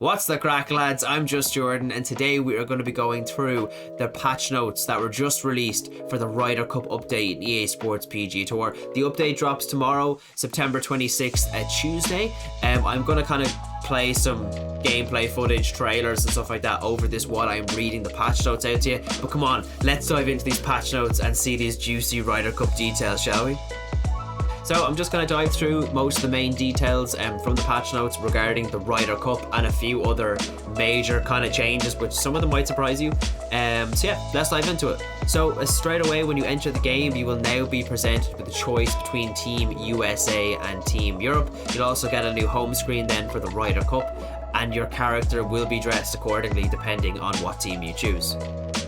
What's the crack, lads? I'm just Jordan, and today we are going to be going through the patch notes that were just released for the Ryder Cup update in EA Sports PGA Tour. The update drops tomorrow, September 26th, Tuesday. I'm going to kind of play some gameplay footage, trailers and stuff like that over this while I'm reading the patch notes out to you. But come on, let's dive into these patch notes and see these juicy Ryder Cup details, shall we? So I'm just going to dive through most of the main details from the patch notes regarding the Ryder Cup and a few other major kind of changes, which some of them might surprise you. So yeah, let's dive into it. So straight away when you enter the game, you will now be presented with a choice between Team USA and Team Europe. You'll also get a new home screen then for the Ryder Cup, and your character will be dressed accordingly depending on what team you choose.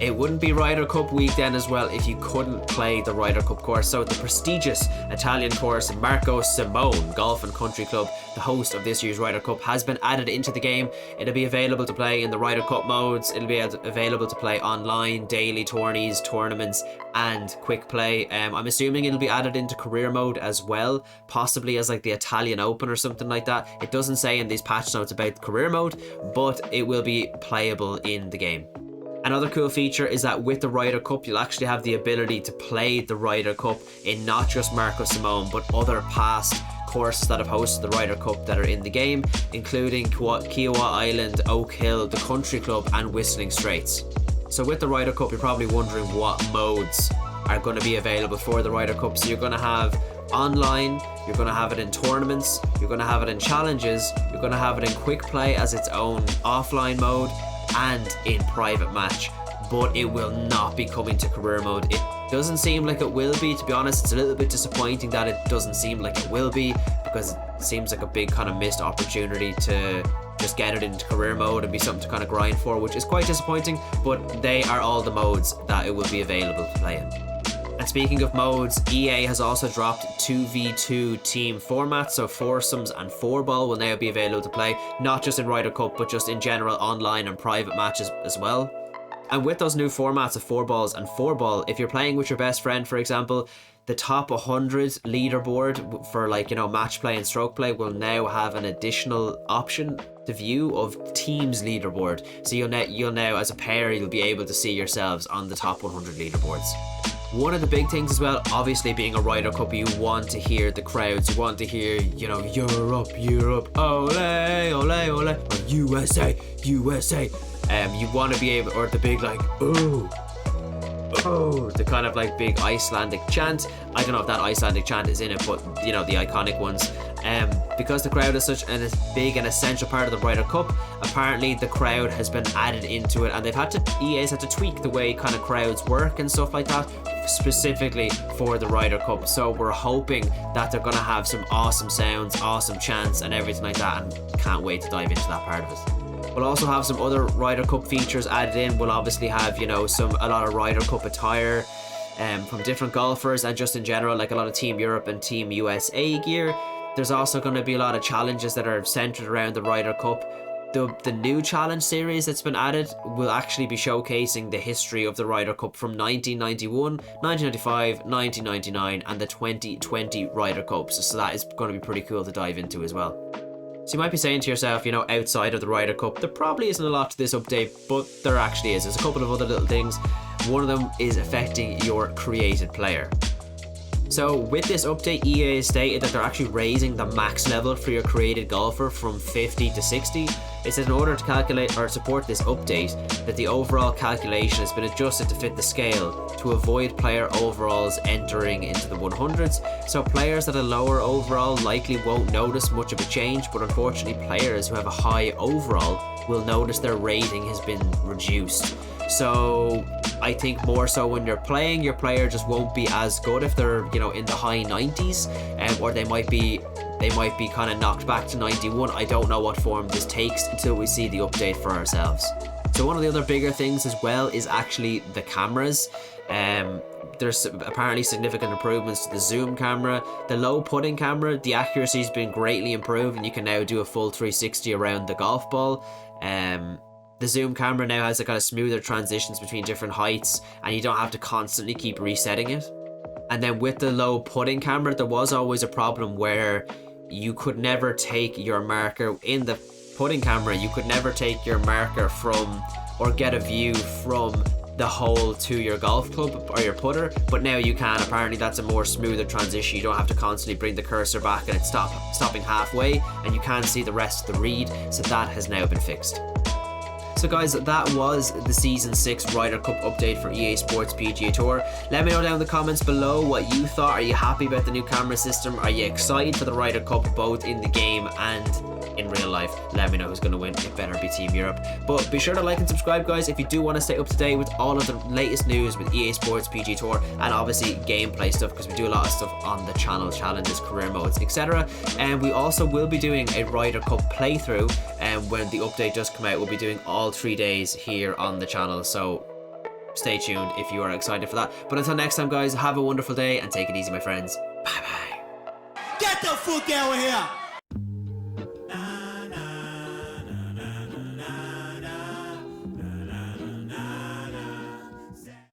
It wouldn't be Ryder Cup week then as well if you couldn't play the Ryder Cup course. So the prestigious Italian course Marco Simone Golf and Country Club, the host of this year's Ryder Cup, has been added into the game. It'll be available to play in the Ryder Cup modes. It'll be available to play online, daily tourneys, tournaments and quick play. I'm assuming it'll be added into career mode as well, possibly as like the Italian Open or something like that. It doesn't say in these patch notes about career mode, but it will be playable in the game. Another cool feature is that with the Ryder Cup, you'll actually have the ability to play the Ryder Cup in not just Marco Simone, but other past courses that have hosted the Ryder Cup that are in the game, including Kiowa Island, Oak Hill, the Country Club, and Whistling Straits. So with the Ryder Cup, you're probably wondering what modes are going to be available for the Ryder Cup. So you're going to have online, you're going to have it in tournaments, you're going to have it in challenges, you're going to have it in quick play as its own offline mode, and in private match, but it will not be coming to career mode. It doesn't seem like it will be, to be honest. It's a little bit disappointing that it doesn't seem like it will be, because it seems like a big kind of missed opportunity to just get it into career mode and be something to kind of grind for, which is quite disappointing, but they are all the modes that it will be available to play in. And speaking of modes, EA has also dropped 2v2 team formats, so foursomes and fourball will now be available to play, not just in Ryder Cup, but just in general online and private matches as well. And with those new formats of fourballs and fourball, if you're playing with your best friend, for example, the top 100 leaderboard for match play and stroke play will now have an additional option to view of teams leaderboard. So you'll now as a pair, you'll be able to see yourselves on the top 100 leaderboards. One of the big things as well, obviously being a Ryder Cup, you want to hear the crowds. You want to hear, Europe, Europe, ole, ole, ole, or USA, USA. You want to be able, or the big ooh, oh, the kind of big Icelandic chant. I don't know if that Icelandic chant is in it, but the iconic ones. Because the crowd is such a big and essential part of the Ryder Cup, apparently the crowd has been added into it, and EA's had to tweak the way kind of crowds work and stuff like that, specifically for the Ryder Cup. So we're hoping that they're going to have some awesome sounds, awesome chants and everything like that, and can't wait to dive into that part of it. We'll also have some other Ryder Cup features added in. We'll obviously have, a lot of Ryder Cup attire from different golfers, and just in general, a lot of Team Europe and Team USA gear. There's also going to be a lot of challenges that are centered around the Ryder Cup. The new challenge series that's been added will actually be showcasing the history of the Ryder Cup from 1991, 1995, 1999, and the 2020 Ryder Cups. So that is going to be pretty cool to dive into as well. So you might be saying to yourself, outside of the Ryder Cup, there probably isn't a lot to this update, but there actually is. There's a couple of other little things. One of them is affecting your created player. So with this update, EA has stated that they're actually raising the max level for your created golfer from 50 to 60. It says in order to calculate or support this update, that the overall calculation has been adjusted to fit the scale to avoid player overalls entering into the 100s. So players that are lower overall likely won't notice much of a change, but unfortunately players who have a high overall will notice their rating has been reduced. So I think more so when you're playing, your player just won't be as good if they're in the high 90s, or they might be kind of knocked back to 91. I don't know what form this takes until we see the update for ourselves. So one of the other bigger things as well is actually the cameras. There's apparently significant improvements to the zoom camera. The low putting camera, the accuracy has been greatly improved, and you can now do a full 360 around the golf ball. The zoom camera now has a kind of smoother transitions between different heights, and you don't have to constantly keep resetting it. And then with the low putting camera, there was always a problem where you could never take your marker in the putting camera, you could never take your marker from or get a view from the hole to your golf club or your putter, but now you can. Apparently that's a more smoother transition. You don't have to constantly bring the cursor back and it's stopping halfway, and you can see the rest of the read, so that has now been fixed. So guys, that was the Season 6 Ryder Cup update for EA Sports PGA Tour. Let me know down in the comments below what you thought. Are you happy about the new camera system? Are you excited for the Ryder Cup, both in the game and in real life? Let me know who's going to win. It better be Team Europe. But be sure to like and subscribe, guys, if you do want to stay up to date with all of the latest news with EA Sports PGA Tour, and obviously gameplay stuff, because we do a lot of stuff on the channel, challenges, career modes, etc. And we also will be doing a Ryder Cup playthrough, and when the update does come out, we'll be doing all 3 days here on the channel, so stay tuned if you are excited for that. But until next time, guys, have a wonderful day and take it easy, my friends. Bye bye. Get the fuck out of here!